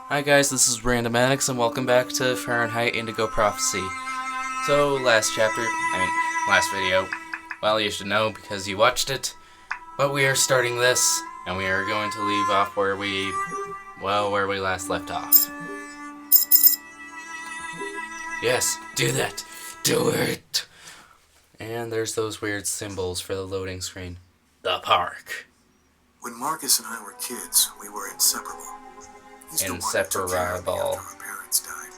Hi guys, this is Random Addicts, and welcome back to Fahrenheit Indigo Prophecy. So, last video, well, you should know because you watched it, but we are starting this, and we are going to leave off where we last left off. Yes, do that! Do it! And there's those weird symbols for the loading screen. The park. When Marcus and I were kids, we were inseparable. Inseparable. After our parents died.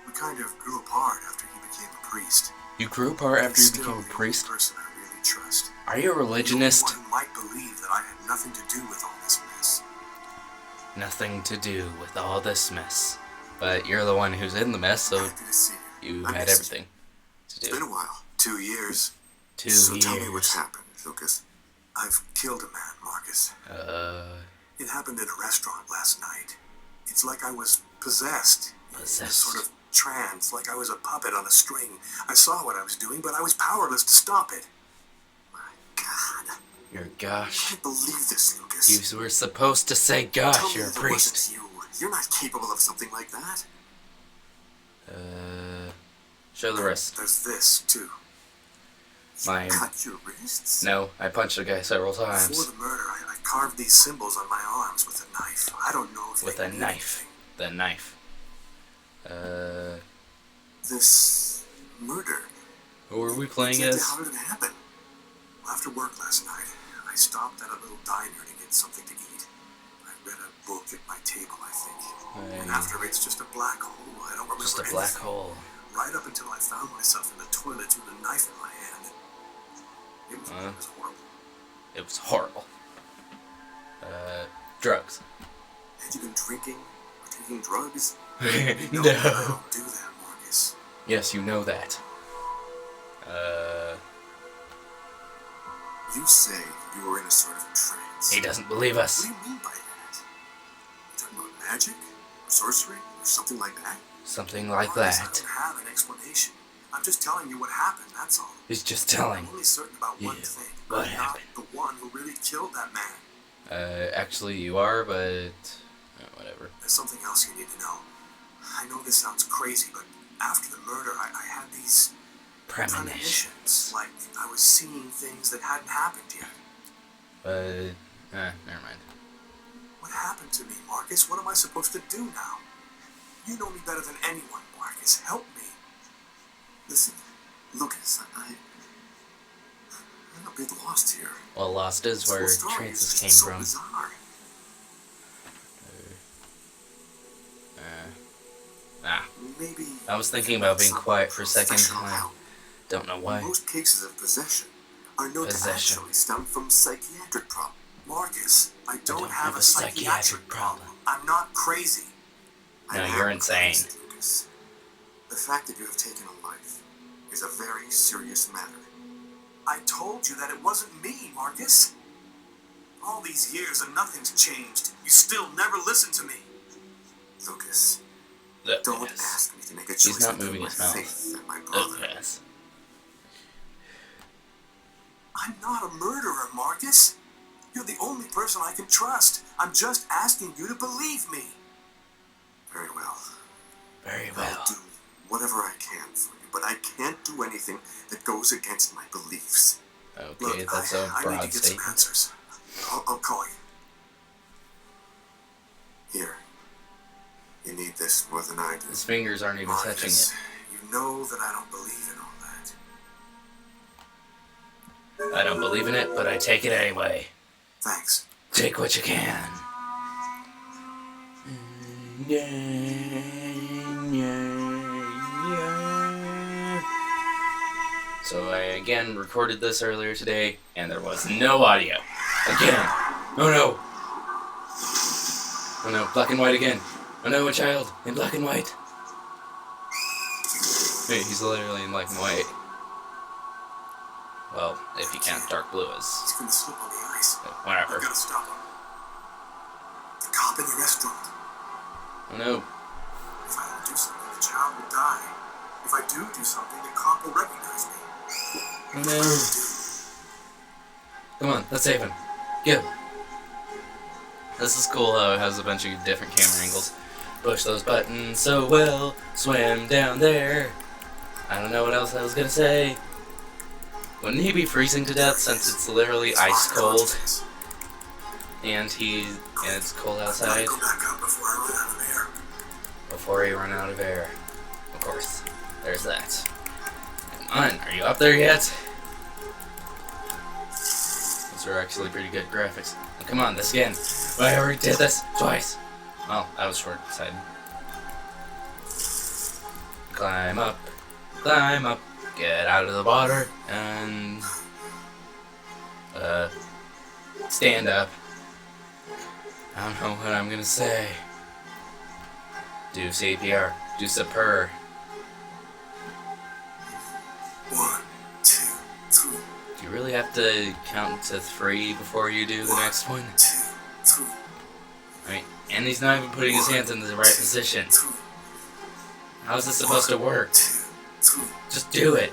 We kind of grew apart after he became a priest. You grew apart after you became a priest? Person I really trust. Are you a religionist? The only one who might believe that I had nothing to do with all this mess. Nothing to do with all this mess. But you're the one who's in the mess, so Happy to see you. you had everything to do. It's been a while. 2 years. 2 so years. Tell me what's happened, Lucas. I've killed a man, Marcus. It happened in a restaurant last night. It's like I was possessed. Possessed. In a sort of trance, like I was a puppet on a string. I saw what I was doing, but I was powerless to stop it. My God. Your gosh. I can't believe this, Lucas. You were supposed to say gosh, you're a Tell me priest. that it wasn't you. You're not capable of something like that. Show the wrist. There's this, too. Mine. You cut your wrists? No, I punched a guy several times. Before the murder, I carved these symbols on my arms with a knife. I don't know if With they a mean knife. anything. The knife. This murder. Who are we playing Exactly as? how did it happen? Well, after work last night, I stopped at a little diner to get something to eat. I read a book at my table, I think. And after it's just a black hole. I don't remember Just a black anything. hole. Right up until I found myself in the toilet with a knife in my hand. It was horrible. It was horrible. Drugs. Had you been drinking or taking drugs? No. I don't do that, Marcus. Yes, you know that. You say you were in a sort of trance. He doesn't believe us. What do you mean by that? You talking about magic? Or sorcery? Or something like that? Something like Marcus, I that. don't have an explanation. I'm just telling you what happened, that's all. He's just telling. I'm only certain about one thing. What I'm happened? not the one who really killed that man. Actually you are, but... whatever. There's something else you need to know. I know this sounds crazy, but after the murder, I had these premonitions. Like I was seeing things that hadn't happened yet. Never mind. What happened to me, Marcus? What am I supposed to do now? You know me better than anyone, Marcus. Help me. Listen, Lucas, I'm a bit lost here. Well, lost is This where whole story trances is came so from. bizarre. Maybe I was thinking about being quiet for a second. professional I help. don't know why. Most cases of possession are known to Possession. actually stem from psychiatric problems. Marcus, I don't have a psychiatric psychiatric problem. I'm not crazy. No, I am you're insane. crazy, Lucas. The fact that you have taken a life is a very serious matter. I told you that it wasn't me, Marcus. All these years and nothing's changed. You still never listen to me. Lucas, don't ask me to make a choice He's not between moving my his mouth. faith and my brother. Yes. I'm not a murderer, Marcus. You're the only person I can trust. I'm just asking you to believe me. Very well. Very I'll well. do whatever I can for you, but I can't do anything that goes against my beliefs. Okay, Look, that's I a need to broad get some statement. answers. I'll call you. Here. You need this more than I do. His fingers aren't even touching Marcus, it. you know that I don't believe in all that. I don't believe in it, but I take it anyway. Thanks. Take what you can. So I again recorded this earlier today, and there was no audio. Again. Oh no. Oh no, black and white again. Oh no, a child in black and white. Wait, he's literally in black and white. Well, if you count dark blue as He's gonna slip on the ice. whatever. I've gotta stop him. The cop in the restaurant. Oh no. If I don't do something, the child will die. If I do something, the cop will recognize me. Oh no. Come on, let's save him. Go. This is cool how it has a bunch of different camera angles. push those buttons so well, swim down there. I don't know what else I was gonna say. Wouldn't he be freezing to death since it's literally ice cold? And it's cold outside. Go back up before I run out of air. Before he run out of air. Of course. There's that. Come on, are you up there yet? Those are actually pretty good graphics. Oh, come on, this again. I already did this twice. Well, that was short-sighted. Climb up, get out of the water, and stand up. I don't know what I'm gonna say. Do CPR, do Sapur. 1, 2, 3. Do you really have to count to 3 before you do the next one? 2, 3. I mean, and he's not even putting his hands in the right position. How is this supposed to work? 2, 3. Just do it.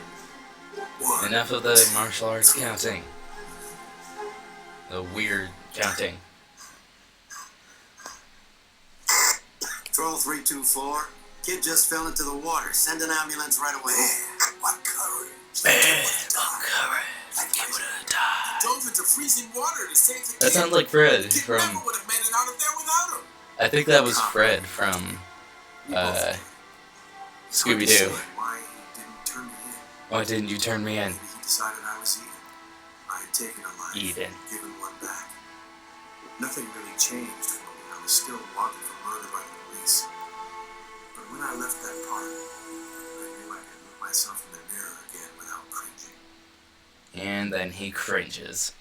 1. Enough of the martial arts counting. The weird counting. Control 324. Kid just fell into the water. Send an ambulance right away. Man, what courage. Man, what courage. He would have died. Dove into freezing water to save the kid. That sounds like Fred Kid from... never would have made it out of there without him. I think that was Fred from Scooby-Doo. Why he didn't turn me in. Why didn't you turn me in? Maybe he decided I was Eden. I had taken a life, Eden. given one back. Nothing really changed for me. I was still wanted for murder by the police. But when I left that park, I knew I could look myself in the mirror again without cringing. And then he cringes.